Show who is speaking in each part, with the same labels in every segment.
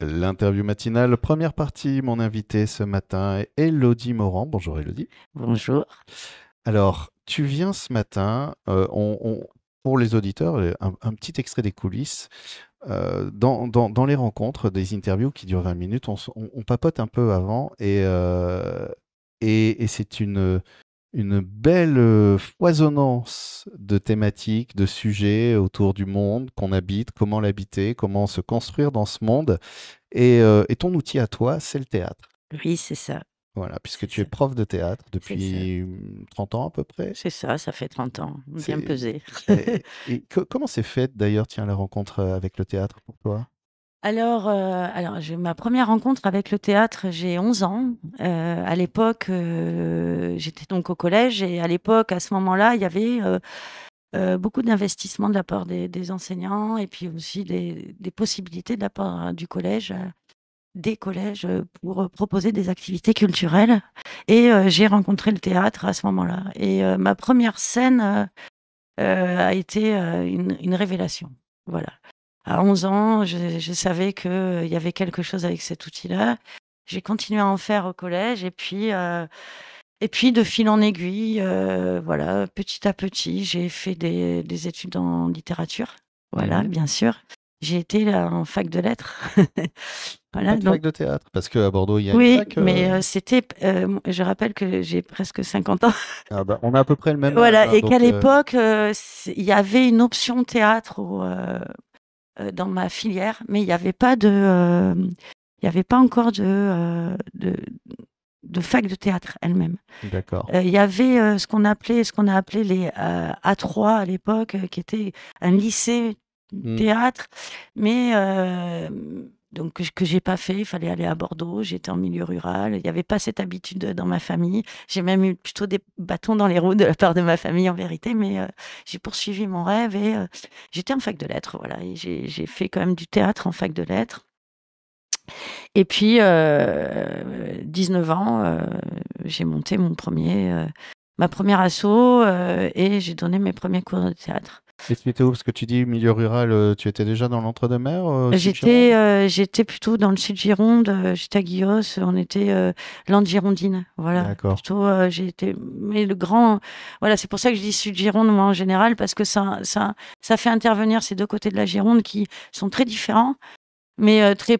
Speaker 1: L'interview matinale, première partie, mon invité ce matin est Élodie Morand. Bonjour Élodie.
Speaker 2: Bonjour.
Speaker 1: Alors, tu viens ce matin, pour les auditeurs, un petit extrait des coulisses. Dans les rencontres, des interviews qui durent 20 minutes, on papote un peu avant et c'est une belle foisonnance de thématiques, de sujets autour du monde qu'on habite, comment l'habiter, comment se construire dans ce monde. Et ton outil à toi, c'est le théâtre.
Speaker 2: Oui, c'est ça,
Speaker 1: Voilà, puisque
Speaker 2: c'est
Speaker 1: tu es
Speaker 2: ça,
Speaker 1: prof de théâtre
Speaker 2: c'est ça,
Speaker 1: depuis 30 ans à peu près.
Speaker 2: c'est ça fait 30 ans, bien
Speaker 1: C'est,
Speaker 2: pesé.
Speaker 1: comment s'est faite d'ailleurs, tiens, la rencontre avec le théâtre pour toi?
Speaker 2: Alors j'ai ma première rencontre avec le théâtre, j'ai 11 ans. À l'époque, j'étais donc au collège et à l'époque, à ce moment-là, il y avait, beaucoup d'investissements de la part des enseignants et puis aussi des possibilités de la part du collège, des collèges, pour, proposer des activités culturelles et j'ai rencontré le théâtre à ce moment-là et ma première scène, a été, une révélation. Voilà. À 11 ans, je savais qu'il y avait quelque chose avec cet outil-là. J'ai continué à en faire au collège et puis de fil en aiguille, voilà, petit à petit, j'ai fait des études en littérature. Voilà,
Speaker 1: Mhm.
Speaker 2: bien sûr. J'ai été là en fac de lettres.
Speaker 1: Pas
Speaker 2: Voilà,
Speaker 1: de
Speaker 2: donc
Speaker 1: fac de théâtre, parce qu'à Bordeaux, il y a une
Speaker 2: oui,
Speaker 1: fac.
Speaker 2: mais c'était, je rappelle que j'ai presque 50 ans.
Speaker 1: Ah bah, on a à peu près le même âge,
Speaker 2: Voilà
Speaker 1: hein,
Speaker 2: et qu'à
Speaker 1: donc
Speaker 2: l'époque, il y avait une option théâtre dans ma filière, mais il y avait pas il y avait pas encore de fac de théâtre elle-même.
Speaker 1: d'accord.
Speaker 2: Il y avait, ce qu'on a appelé les, A3 à l'époque, qui était un lycée
Speaker 1: Mm.
Speaker 2: théâtre, mais donc que j'ai pas fait. Il fallait aller à Bordeaux, j'étais en milieu rural, il y avait pas cette habitude, dans ma famille. J'ai même eu plutôt des bâtons dans les roues de la part de ma famille en vérité, mais j'ai poursuivi mon rêve et j'étais en fac de lettres, voilà et j'ai fait quand même du théâtre en fac de lettres et puis 19 ans, j'ai monté ma première asso, et j'ai donné mes premiers cours de théâtre.
Speaker 1: Et tu étais où? Parce que tu dis milieu rural, tu étais déjà dans l'entre-deux-mer, au sud Gironde?
Speaker 2: J'étais plutôt dans le sud Gironde, j'étais à Guillos, on était, Landes-Girondines, voilà,
Speaker 1: D'accord.
Speaker 2: plutôt, j'ai été mais le grand voilà, c'est pour ça que je dis sud Gironde, moi, en général, parce que ça fait intervenir ces 2 côtés de la Gironde qui sont très différents, mais très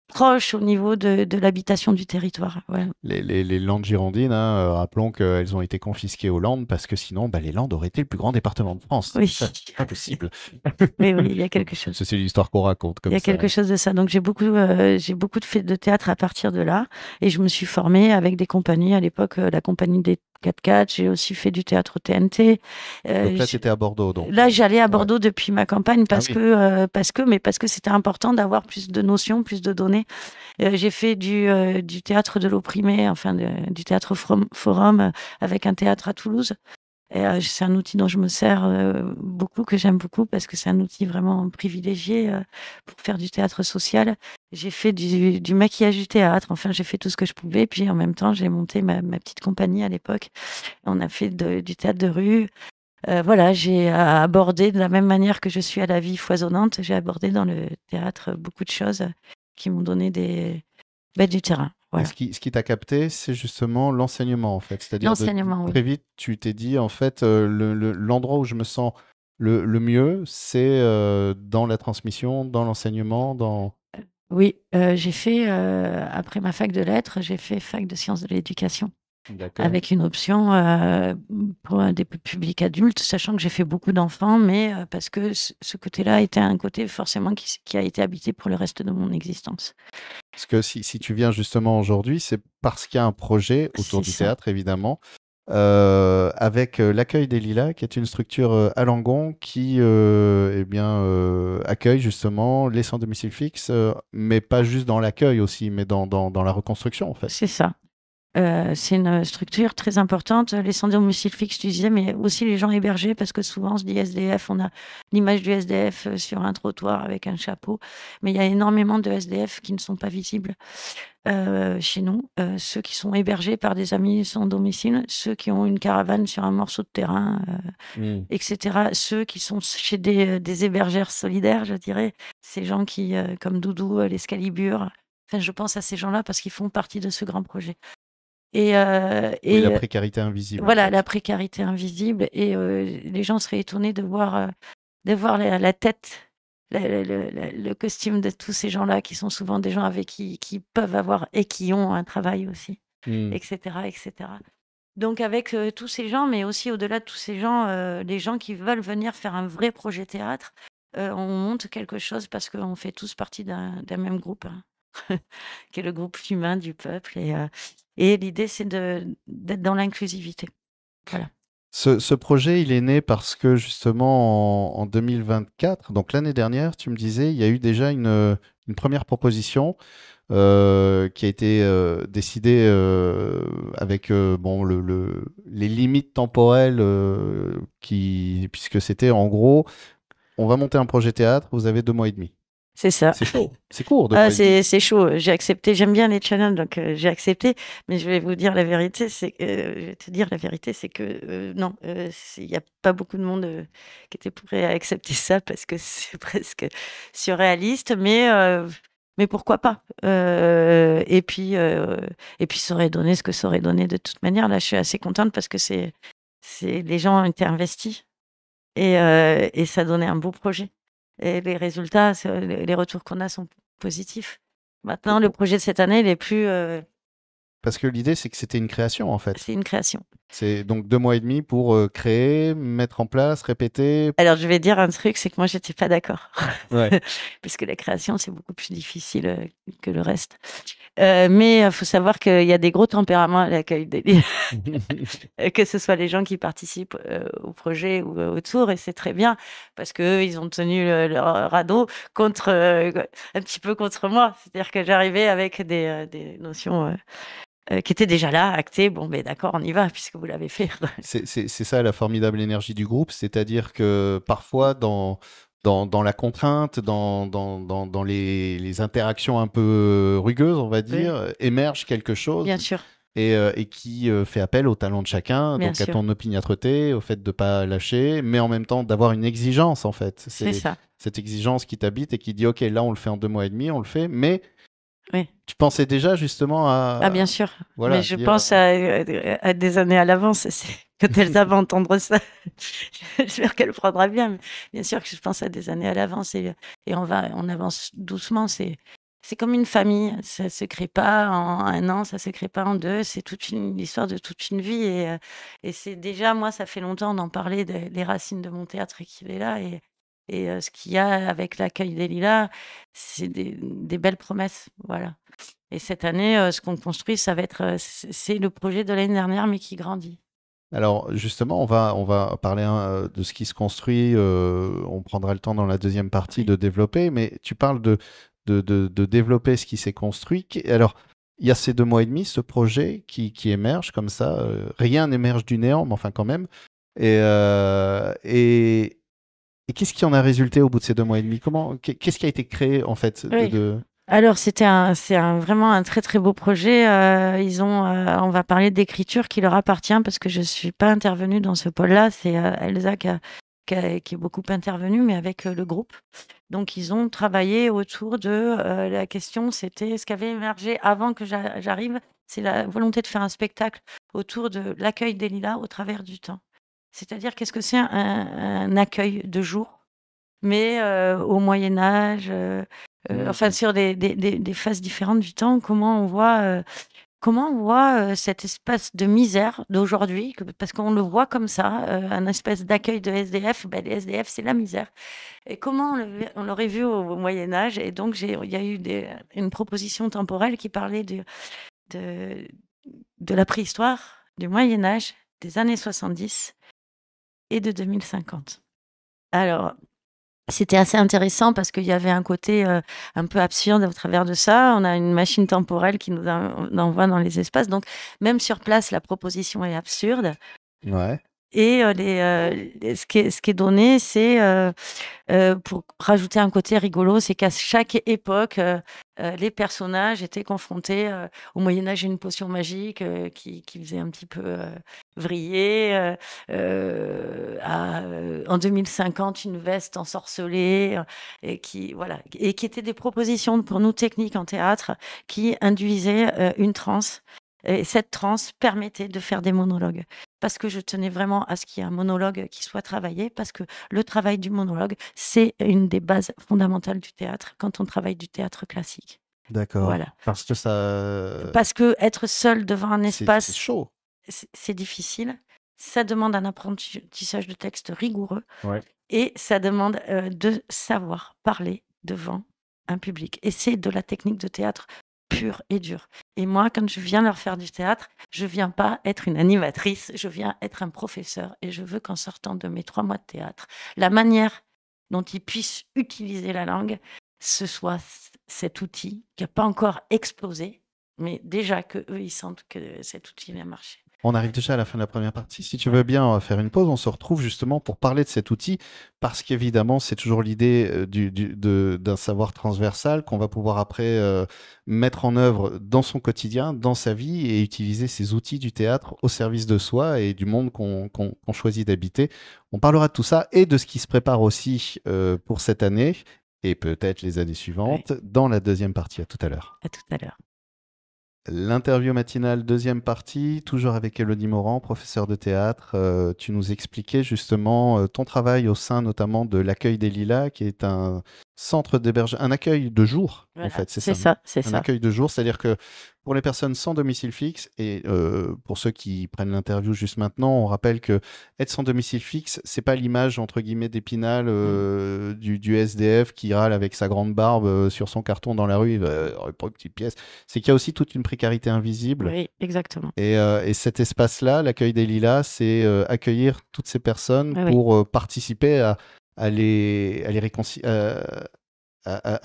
Speaker 2: proches au niveau de l'habitation du territoire, voilà.
Speaker 1: Les Landes girondines, hein, rappelons qu'elles ont été confisquées aux Landes parce que sinon, bah, les Landes auraient été le plus grand département de France.
Speaker 2: Oui,
Speaker 1: Ça, c'est impossible.
Speaker 2: oui, oui, il y a quelque chose.
Speaker 1: C'est l'histoire qu'on raconte
Speaker 2: Il y
Speaker 1: comme
Speaker 2: a quelque
Speaker 1: ça.
Speaker 2: chose de ça. Donc j'ai beaucoup de fait de théâtre à partir de là et je me suis formée avec des compagnies. À l'époque, la compagnie des 4x4. J'ai aussi fait du théâtre au TNT.
Speaker 1: Donc là,
Speaker 2: Je
Speaker 1: tu étais à Bordeaux, donc.
Speaker 2: Là, j'allais à
Speaker 1: Ouais.
Speaker 2: Bordeaux depuis ma campagne
Speaker 1: Ah oui.
Speaker 2: parce que c'était important d'avoir plus de notions, plus de données. J'ai fait du théâtre de l'opprimé, enfin du théâtre forum, avec un théâtre à Toulouse. Et c'est un outil dont je me sers, beaucoup, que j'aime beaucoup parce que c'est un outil vraiment privilégié, pour faire du théâtre social. J'ai fait du maquillage du théâtre, enfin j'ai fait tout ce que je pouvais. Puis en même temps, j'ai monté ma petite compagnie à l'époque. On a fait du théâtre de rue. Voilà, j'ai abordé de la même manière que je suis à la vie foisonnante, j'ai abordé dans le théâtre beaucoup de choses qui m'ont donné du terrain,
Speaker 1: Et
Speaker 2: voilà.
Speaker 1: ce qui t'a capté, c'est justement l'enseignement, en fait. C'est-à-dire
Speaker 2: L'enseignement, oui.
Speaker 1: très vite, tu t'es dit, en fait, l'endroit où je me sens le mieux, c'est dans la transmission, dans l'enseignement, dans...
Speaker 2: Oui, j'ai fait, après ma fac de lettres, j'ai fait fac de sciences de l'éducation
Speaker 1: D'accord.
Speaker 2: avec une option, pour un des publics adultes, sachant que j'ai fait beaucoup d'enfants, mais parce que ce côté-là était un côté forcément qui a été habité pour le reste de mon existence.
Speaker 1: Parce que si tu viens justement aujourd'hui, c'est parce qu'il y a un projet autour
Speaker 2: C'est
Speaker 1: du
Speaker 2: ça.
Speaker 1: théâtre, évidemment, avec l'Accueil des Lilas, qui est une structure à Langon qui eh bien, accueille justement les sans domicile fixe, mais pas juste dans l'accueil aussi, mais dans la reconstruction, en fait.
Speaker 2: C'est ça. C'est une structure très importante. Les sans domicile fixe, tu disais, mais aussi les gens hébergés, parce que souvent on se dit SDF, on a l'image du SDF sur un trottoir avec un chapeau, mais il y a énormément de SDF qui ne sont pas visibles chez nous. Ceux qui sont hébergés par des amis sans domicile, ceux qui ont une caravane sur un morceau de terrain, etc. Ceux qui sont chez des hébergères solidaires, je dirais, ces gens qui, comme Doudou, l'Escalibur. Enfin, je pense à ces gens-là parce qu'ils font partie de ce grand projet. Et,
Speaker 1: Oui, la précarité invisible, en
Speaker 2: voilà,
Speaker 1: fait.
Speaker 2: la précarité invisible. Et les gens seraient étonnés de voir la tête, le costume de tous ces gens-là qui sont souvent des gens avec qui peuvent avoir et qui ont un travail aussi, etc., etc. Donc avec tous ces gens, mais aussi au-delà de tous ces gens, les gens qui veulent venir faire un vrai projet théâtre, on monte quelque chose parce qu'on fait tous partie d'un même groupe, hein, qui est le groupe humain du peuple. Et l'idée, c'est d'être dans l'inclusivité. Voilà.
Speaker 1: Ce projet, il est né parce que justement en 2024, donc l'année dernière, tu me disais, il y a eu déjà une première proposition qui a été décidée avec bon, les limites temporelles puisque c'était en gros, on va monter un projet théâtre, vous avez 2 mois et demi.
Speaker 2: C'est ça.
Speaker 1: C'est chaud, c'est court,
Speaker 2: Ah,
Speaker 1: 2 mois et demi.
Speaker 2: c'est chaud. J'ai accepté. J'aime bien les challenges, donc j'ai accepté. Mais je vais vous dire la vérité, je vais te dire la vérité, c'est que non, il n'y a pas beaucoup de monde qui était prêt à accepter ça parce que c'est presque surréaliste. Mais pourquoi pas? Et puis ça aurait donné ce que ça aurait donné de toute manière. Là, je suis assez contente parce que les gens ont été investis et ça donnait un beau projet. Et les résultats, les retours qu'on a sont positifs. Maintenant, le projet de cette année, il est plus.
Speaker 1: Parce que l'idée, c'est que c'était une création, en fait.
Speaker 2: C'est une création.
Speaker 1: C'est donc 2 mois et demi pour créer, mettre en place, répéter.
Speaker 2: Alors, je vais dire un truc, c'est que moi, j'étais pas d'accord.
Speaker 1: Ouais.
Speaker 2: Parce que la création, c'est beaucoup plus difficile que le reste. Mais il faut savoir qu'il y a des gros tempéraments à l'accueil des livres. Que ce soit les gens qui participent au projet ou autour, et c'est très bien parce qu'eux, ils ont tenu leur radeau contre, un petit peu contre moi. C'est-à-dire que j'arrivais avec des notions qui étaient déjà là, actées. Bon, ben d'accord, on y va puisque vous l'avez fait.
Speaker 1: C'est ça la formidable énergie du groupe, c'est-à-dire que parfois dans la contrainte, dans les interactions un peu rugueuses, on va
Speaker 2: Oui,
Speaker 1: dire, émerge quelque chose
Speaker 2: bien sûr,
Speaker 1: et qui fait appel au talent de chacun,
Speaker 2: bien
Speaker 1: donc à
Speaker 2: sûr.
Speaker 1: ton opiniâtreté, au fait de ne pas lâcher, mais en même temps d'avoir une exigence en fait.
Speaker 2: C'est
Speaker 1: C'est
Speaker 2: ça.
Speaker 1: cette exigence qui t'habite et qui dit ok, là on le fait en 2 mois et demi, on le fait, mais
Speaker 2: Oui.
Speaker 1: tu pensais déjà justement
Speaker 2: Ah, bien sûr. Mais
Speaker 1: voilà,
Speaker 2: je
Speaker 1: dire
Speaker 2: pense à des années à l'avance. Quand elle va entendre ça, j'espère qu'elle prendra bien. Mais bien sûr que je pense à des années à l'avance et on avance doucement. C'est comme une famille. Ça se crée pas en un an, ça se crée pas en deux. C'est toute une histoire de toute une vie. Et c'est déjà, moi, ça fait longtemps d'en parler des racines de mon théâtre et qu'il est là. Et ce qu'il y a avec l'accueil des Lilas, c'est des belles promesses. Voilà. Et cette année, ce qu'on construit, ça va être, c'est le projet de l'année dernière, mais qui grandit.
Speaker 1: Alors justement, on va parler de ce qui se construit. On prendra le temps dans la deuxième partie
Speaker 2: Oui.
Speaker 1: de développer, mais tu parles de développer ce qui s'est construit. Alors, il y a ces 2 mois et demi, ce projet qui émerge comme ça. Rien n'émerge du néant, mais enfin quand même. Et, euh, et, et qu'est-ce qui en a résulté au bout de ces 2 mois et demi? Qu'est-ce qui a été créé en fait
Speaker 2: Oui. Alors, vraiment un très très beau projet. On va parler d'écriture qui leur appartient parce que je suis pas intervenue dans ce pôle-là. C'est Elsa qui est beaucoup intervenue, mais avec le groupe. Donc, ils ont travaillé autour de la question, c'était ce qui avait émergé avant que j'arrive, c'est la volonté de faire un spectacle autour de l'accueil des Lilas au travers du temps. C'est-à-dire, qu'est-ce que c'est un accueil de jour, mais au Moyen Âge, enfin sur des phases différentes du temps, comment on voit cet espace de misère d'aujourd'hui, parce qu'on le voit comme ça, un espèce d'accueil de SDF. Ben, les SDF, c'est la misère. Et comment on l'aurait vu au Moyen Âge. Et donc, il y a eu une proposition temporelle qui parlait de, de la préhistoire, du Moyen Âge, des années 70 et de 2050. Alors, C'était assez intéressant parce qu'il y avait un côté un peu absurde au travers de ça. On a une machine temporelle qui nous envoie dans les espaces. Donc, même sur place, la proposition est absurde.
Speaker 1: Ouais.
Speaker 2: Et ce qui est donné, c'est pour rajouter un côté rigolo, c'est qu'à chaque époque, les personnages étaient confrontés au Moyen-Âge, une potion magique qui faisait un petit peu vriller. En 2050, une veste ensorcelée, et qui étaient des propositions pour nous techniques en théâtre qui induisaient une transe. Et cette transe permettait de faire des monologues. Parce que je tenais vraiment à ce qu'il y ait un monologue qui soit travaillé, parce que le travail du monologue, c'est une des bases fondamentales du théâtre, quand on travaille du théâtre classique.
Speaker 1: D'accord.
Speaker 2: Voilà.
Speaker 1: Parce que ça.
Speaker 2: Parce que être seul devant un
Speaker 1: C'est
Speaker 2: espace,
Speaker 1: chaud.
Speaker 2: c'est difficile. Ça demande un apprentissage de texte rigoureux.
Speaker 1: Ouais.
Speaker 2: Et ça demande de savoir parler devant un public. Et c'est de la technique de théâtre pure et dure. Et moi, quand je viens leur faire du théâtre, je viens pas être une animatrice, je viens être un professeur. Et je veux qu'en sortant de mes 3 mois de théâtre, la manière dont ils puissent utiliser la langue, ce soit cet outil qui n'a pas encore explosé, mais déjà qu'eux, ils sentent que cet outil a marché.
Speaker 1: On arrive déjà à la fin de la première partie. Si tu veux bien, on va faire une pause. On se retrouve justement pour parler de cet outil, parce qu'évidemment, c'est toujours l'idée d'un savoir transversal qu'on va pouvoir après mettre en œuvre dans son quotidien, dans sa vie, et utiliser ces outils du théâtre au service de soi et du monde qu'on choisit d'habiter. On parlera de tout ça et de ce qui se prépare aussi pour cette année et peut-être les années suivantes dans la deuxième partie. À tout à l'heure.
Speaker 2: À tout à l'heure.
Speaker 1: L'interview matinale, deuxième partie, toujours avec Élodie Morand, professeure de théâtre. Tu nous expliquais justement ton travail au sein notamment de l'Accueil des Lilas, qui est un centre d'hébergement, un accueil de jour,
Speaker 2: Voilà,
Speaker 1: en fait, c'est
Speaker 2: c'est
Speaker 1: ça.
Speaker 2: ça.
Speaker 1: Un accueil de jour, c'est-à-dire que pour les personnes sans domicile fixe, et pour ceux qui prennent l'interview juste maintenant, on rappelle que être sans domicile fixe, c'est pas l'image entre guillemets d'Épinal du SDF qui râle avec sa grande barbe sur son carton dans la rue, il prend une petite pièce. C'est qu'il y a aussi toute une précarité invisible.
Speaker 2: Oui, exactement.
Speaker 1: Et cet espace-là, l'accueil des Lilas, c'est accueillir toutes ces personnes pour participer à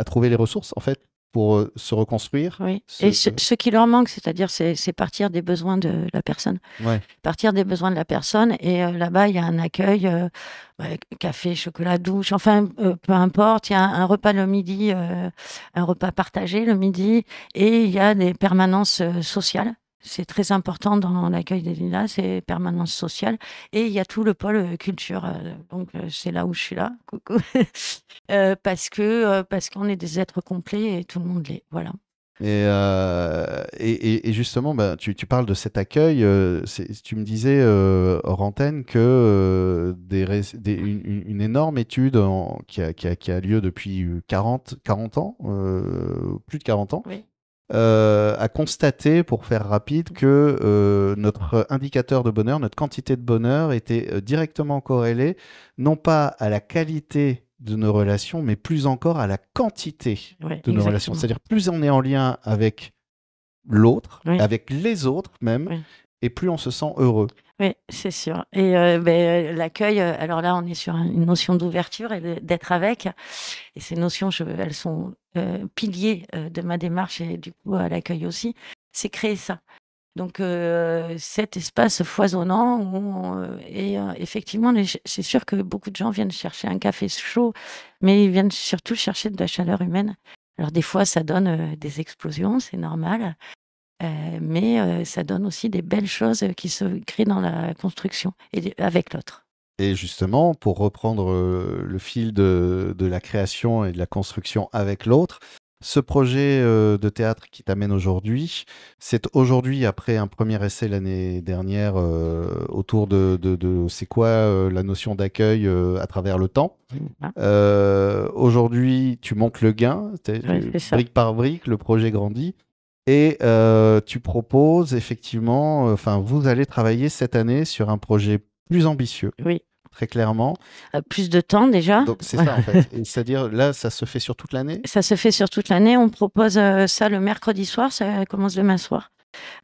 Speaker 1: trouver les ressources, en fait, pour se reconstruire.
Speaker 2: Oui. Et ce qui leur manque, c'est-à-dire, c'est partir des besoins de la personne.
Speaker 1: Ouais.
Speaker 2: Partir des besoins de la personne. Et là-bas, il y a un accueil, café, chocolat, douche, enfin, peu importe. Il y a un repas le midi, un repas partagé le midi. Et il y a des permanences sociales. C'est très important dans l'accueil des Lilas, c'est permanence sociale. Et il y a tout le pôle culture. Donc, c'est là où je suis là. Coucou. Parce qu'on est des êtres complets et tout le monde l'est. Voilà.
Speaker 1: Et justement, bah, tu parles de cet accueil. Tu me disais hors antenne que une énorme étude qui a lieu depuis 40 ans, plus de 40 ans,
Speaker 2: oui.
Speaker 1: A constaté, pour faire rapide, que notre indicateur de bonheur, notre quantité de bonheur était directement corrélée, non pas à la qualité de nos relations, mais plus encore à la quantité de nos relations. C'est-à-dire, plus on est en lien avec l'autre, avec les autres même, et plus on se sent heureux.
Speaker 2: Oui, c'est sûr. Et l'accueil, alors là, on est sur une notion d'ouverture et d'être avec. Et ces notions, elles sont piliers de ma démarche et du coup à l'accueil aussi. C'est créer ça. Donc cet espace foisonnant et effectivement, c'est sûr que beaucoup de gens viennent chercher un café chaud, mais ils viennent surtout chercher de la chaleur humaine. Alors des fois, ça donne des explosions, c'est normal. Mais ça donne aussi des belles choses qui se créent dans la construction et avec l'autre.
Speaker 1: Et justement, pour reprendre le fil de la création et de la construction avec l'autre, ce projet de théâtre qui t'amène aujourd'hui, c'est aujourd'hui, après un premier essai l'année dernière, autour de c'est quoi la notion d'accueil à travers le temps. Aujourd'hui, tu montes le gain, brique par brique, le projet grandit. Et tu proposes effectivement, vous allez travailler cette année sur un projet plus ambitieux.
Speaker 2: Oui.
Speaker 1: Très clairement.
Speaker 2: Plus de temps déjà.
Speaker 1: Donc c'est ça en fait. C'est-à-dire là, ça se fait sur toute l'année ?
Speaker 2: Ça se fait sur toute l'année. On propose ça le mercredi soir, ça commence demain soir,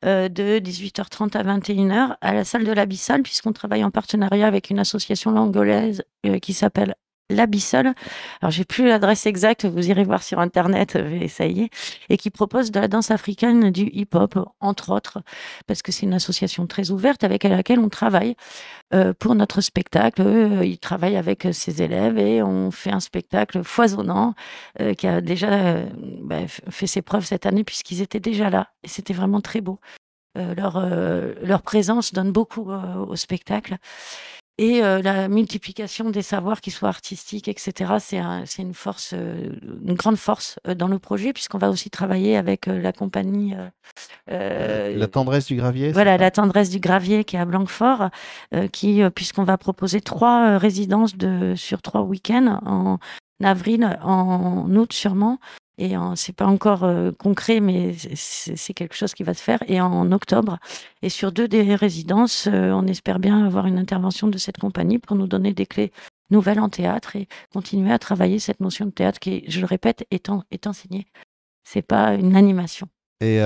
Speaker 2: de 18h30 à 21h à la salle de l'Abyssal, puisqu'on travaille en partenariat avec une association angolaise qui s'appelle l'Abyssole. Alors, j'ai plus l'adresse exacte, vous irez voir sur internet, mais ça y est, et qui propose de la danse africaine, du hip-hop, entre autres, parce que c'est une association très ouverte avec laquelle on travaille pour notre spectacle. Eux, ils travaillent avec ses élèves et on fait un spectacle foisonnant qui a déjà fait ses preuves cette année puisqu'ils étaient déjà là et c'était vraiment très beau. Leur présence donne beaucoup au spectacle. Et la multiplication des savoirs, qu'ils soient artistiques, et cetera, c'est une force, une grande force, dans le projet puisqu'on va aussi travailler avec, la compagnie,
Speaker 1: La tendresse du gravier, c'est
Speaker 2: voilà,
Speaker 1: ça?
Speaker 2: la tendresse du gravier qui est à Blanquefort, puisqu'on va proposer 3 résidences sur 3 week-ends en avril, en août sûrement et c'est pas encore, concret, mais c'est quelque chose qui va se faire et en octobre et sur 2 des résidences, on espère bien avoir une intervention de cette compagnie pour nous donner des clés nouvelles en théâtre et continuer à travailler cette notion de théâtre qui, je le répète, est enseignée. C'est pas une animation.
Speaker 1: Et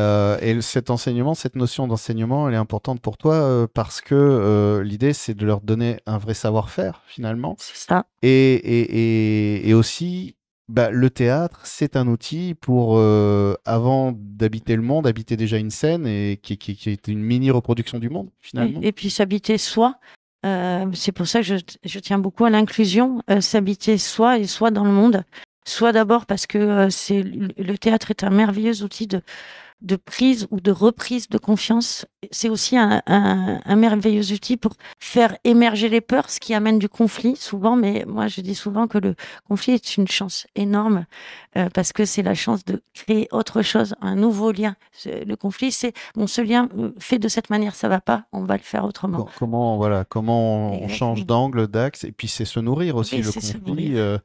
Speaker 1: cet enseignement, cette notion d'enseignement, elle est importante pour toi parce que l'idée, c'est de leur donner un vrai savoir-faire, finalement.
Speaker 2: C'est ça.
Speaker 1: Et aussi, bah, le théâtre, c'est un outil pour, avant d'habiter le monde, habiter déjà une scène et qui est une mini-reproduction du monde, finalement.
Speaker 2: Et puis s'habiter soi, c'est pour ça que je tiens beaucoup à l'inclusion, s'habiter soi et soi dans le monde. Soit d'abord parce que le théâtre est un merveilleux outil de prise ou de reprise de confiance. C'est aussi un merveilleux outil pour faire émerger les peurs, ce qui amène du conflit souvent. Mais moi, je dis souvent que le conflit est une chance énorme parce que c'est la chance de créer autre chose, un nouveau lien. Le conflit, c'est bon, ce lien fait de cette manière, ça va pas, on va le faire autrement.
Speaker 1: Comment on change
Speaker 2: Exactement.
Speaker 1: d'angle, d'axe, et puis c'est se nourrir aussi.
Speaker 2: Oui,
Speaker 1: Le
Speaker 2: c'est se
Speaker 1: conflit,
Speaker 2: nourrir.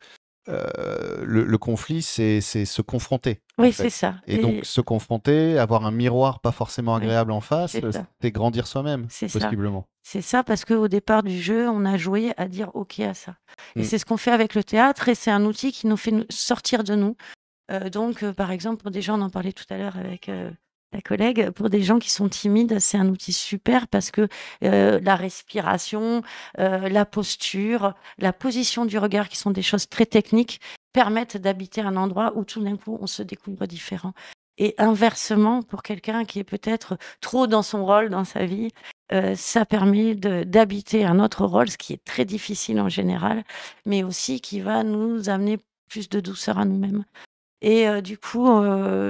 Speaker 1: le conflit, c'est se confronter, en
Speaker 2: Oui, c'est
Speaker 1: fait.
Speaker 2: ça.
Speaker 1: Et donc, se confronter, avoir un miroir pas forcément
Speaker 2: Oui,
Speaker 1: agréable en face,
Speaker 2: c'est ça.
Speaker 1: c'est grandir soi-même,
Speaker 2: C'est ça.
Speaker 1: possiblement.
Speaker 2: C'est ça parce qu'au départ du jeu, on a joué à dire OK à ça. Et
Speaker 1: Mm.
Speaker 2: c'est ce qu'on fait avec le théâtre et c'est un outil qui nous fait sortir de nous. Par exemple, pour des gens, on en parlait tout à l'heure avec la collègue, pour des gens qui sont timides, c'est un outil super parce que la respiration, la posture, la position du regard, qui sont des choses très techniques, permettent d'habiter un endroit où tout d'un coup, on se découvre différent. Et inversement, pour quelqu'un qui est peut-être trop dans son rôle dans sa vie, ça permet d'habiter un autre rôle, ce qui est très difficile en général, mais aussi qui va nous amener plus de douceur à nous-mêmes. Et du coup,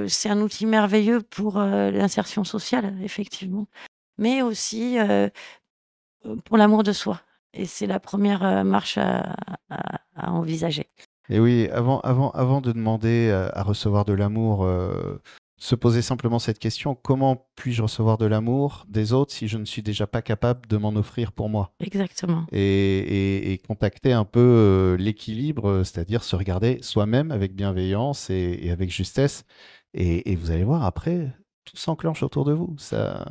Speaker 2: c'est un outil merveilleux pour, l'insertion sociale, effectivement, mais aussi, pour l'amour de soi et c'est la première marche à envisager.
Speaker 1: Et oui, avant de demander à recevoir de l'amour, se poser simplement cette question, comment puis-je recevoir de l'amour des autres si je ne suis déjà pas capable de m'en offrir pour moi?
Speaker 2: Exactement.
Speaker 1: Et contacter un peu l'équilibre, c'est-à-dire se regarder soi-même avec bienveillance et avec justesse. Et vous allez voir, après, tout s'enclenche autour de vous. Ça...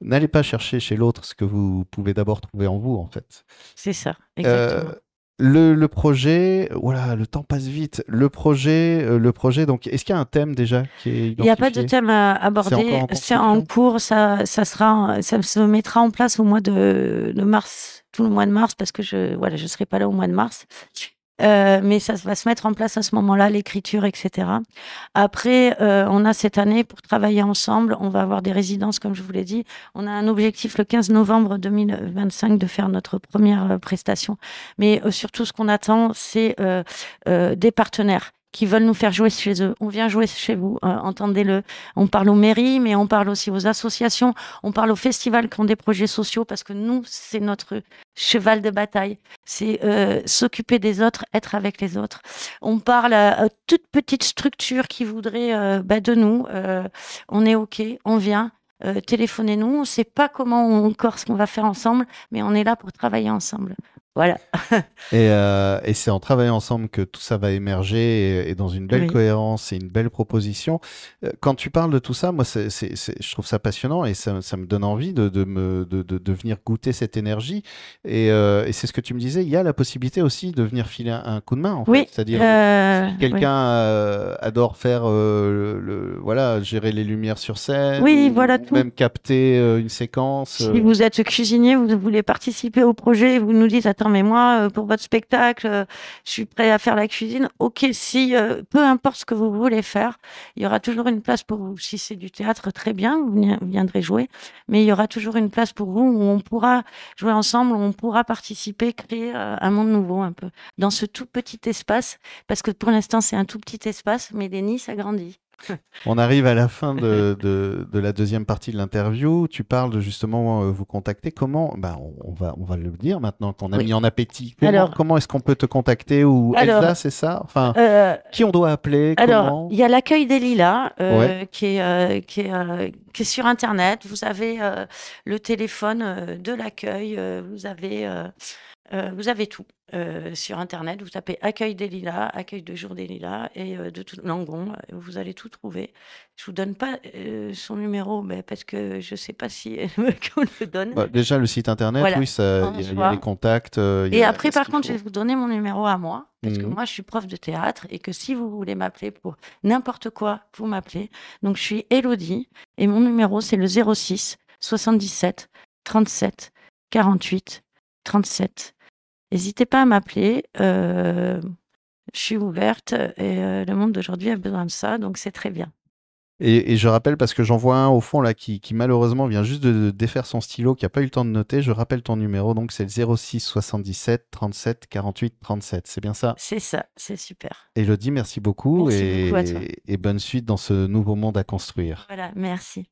Speaker 1: N'allez pas chercher chez l'autre ce que vous pouvez d'abord trouver en vous, en fait.
Speaker 2: C'est ça,
Speaker 1: Euh,
Speaker 2: exactement.
Speaker 1: le projet, voilà, le temps passe vite. Le projet, donc, est-ce qu'il y a un thème déjà qui est
Speaker 2: Il n'y a pas de
Speaker 1: identifié?
Speaker 2: thème à
Speaker 1: C'est encore
Speaker 2: aborder,
Speaker 1: en
Speaker 2: c'est en
Speaker 1: construction?
Speaker 2: cours, ça se mettra en place au mois de mars, tout le mois de mars parce que je serai pas là au mois de mars. Mais ça va se mettre en place à ce moment-là, l'écriture, et cetera. Après, on a cette année pour travailler ensemble, on va avoir des résidences, comme je vous l'ai dit. On a un objectif le 15 novembre 2025 de faire notre première prestation. Mais surtout, ce qu'on attend, c'est des partenaires qui veulent nous faire jouer chez eux. On vient jouer chez vous, entendez-le. On parle aux mairies, mais on parle aussi aux associations, on parle aux festivals qui ont des projets sociaux, parce que nous, c'est notre cheval de bataille. C'est s'occuper des autres, être avec les autres. On parle à toute petite structure qui voudrait de nous. On est OK, on vient. Téléphonez-nous. On ne sait pas comment encore ce qu'on va faire ensemble, mais on est là pour travailler ensemble. Voilà.
Speaker 1: Et c'est en travaillant ensemble que tout ça va émerger et dans une belle
Speaker 2: Oui.
Speaker 1: cohérence et une belle proposition. Quand tu parles de tout ça, moi, je trouve ça passionnant et ça me donne envie de venir goûter cette énergie. Et c'est ce que tu me disais, il y a la possibilité aussi de venir filer un coup de main, en fait.
Speaker 2: Oui.
Speaker 1: C'est-à-dire, si
Speaker 2: Oui.
Speaker 1: quelqu'un adore faire voilà, gérer les lumières sur scène
Speaker 2: Oui,
Speaker 1: ou,
Speaker 2: voilà
Speaker 1: ou
Speaker 2: tout.
Speaker 1: même capter une séquence.
Speaker 2: Si vous êtes cuisinier, vous voulez participer au projet, vous nous dites, attends, mais moi, pour votre spectacle, je suis prêt à faire la cuisine. Ok, si, peu importe ce que vous voulez faire, il y aura toujours une place pour vous. Si c'est du théâtre, très bien, vous viendrez jouer, mais il y aura toujours une place pour vous où on pourra jouer ensemble, où on pourra participer, créer un monde nouveau un peu dans ce tout petit espace, parce que pour l'instant, c'est un tout petit espace, mais Denis s'agrandit.
Speaker 1: On arrive à la fin de la deuxième partie de l'interview. Tu parles de justement vous contacter. Comment? Ben, on va le dire maintenant qu'on a
Speaker 2: Oui.
Speaker 1: mis en appétit.
Speaker 2: Alors,
Speaker 1: Comment est-ce qu'on peut te contacter? Ou
Speaker 2: alors,
Speaker 1: Elsa, c'est ça? Enfin,
Speaker 2: euh,
Speaker 1: qui on doit appeler?
Speaker 2: Alors,
Speaker 1: Comment?
Speaker 2: il y a l'accueil des Lilas
Speaker 1: Ouais.
Speaker 2: qui est sur Internet. Vous avez le téléphone de l'accueil. Vous avez tout sur Internet. Vous tapez accueil des Lilas, accueil de jour des Lilas et de tout Langon. Vous allez tout trouver. Je vous donne pas son numéro, mais parce que je sais pas si elle veut qu'on le donne.
Speaker 1: Bah, déjà, le site internet,
Speaker 2: Voilà,
Speaker 1: oui, ça,
Speaker 2: en
Speaker 1: il y a les
Speaker 2: soi.
Speaker 1: contacts,
Speaker 2: Et
Speaker 1: il y
Speaker 2: après,
Speaker 1: a ce
Speaker 2: par
Speaker 1: qu'il
Speaker 2: contre, je vais
Speaker 1: faut.
Speaker 2: vous donner mon numéro à moi, parce que
Speaker 1: Mhm.
Speaker 2: moi, je suis prof de théâtre et que si vous voulez m'appeler pour n'importe quoi, vous m'appelez. Donc, je suis Élodie et mon numéro, c'est le 06 77 37 48 37. N'hésitez pas à m'appeler. Je suis ouverte et le monde d'aujourd'hui a besoin de ça, donc c'est très bien.
Speaker 1: Et je rappelle, parce que j'en vois un au fond là qui malheureusement vient juste de défaire son stylo, qui n'a pas eu le temps de noter. Je rappelle ton numéro, donc c'est le 06 77 37 48 37. C'est bien ça?
Speaker 2: C'est ça, c'est super.
Speaker 1: Élodie, merci beaucoup
Speaker 2: Merci beaucoup à toi.
Speaker 1: et bonne suite dans ce nouveau monde à construire.
Speaker 2: Voilà, merci.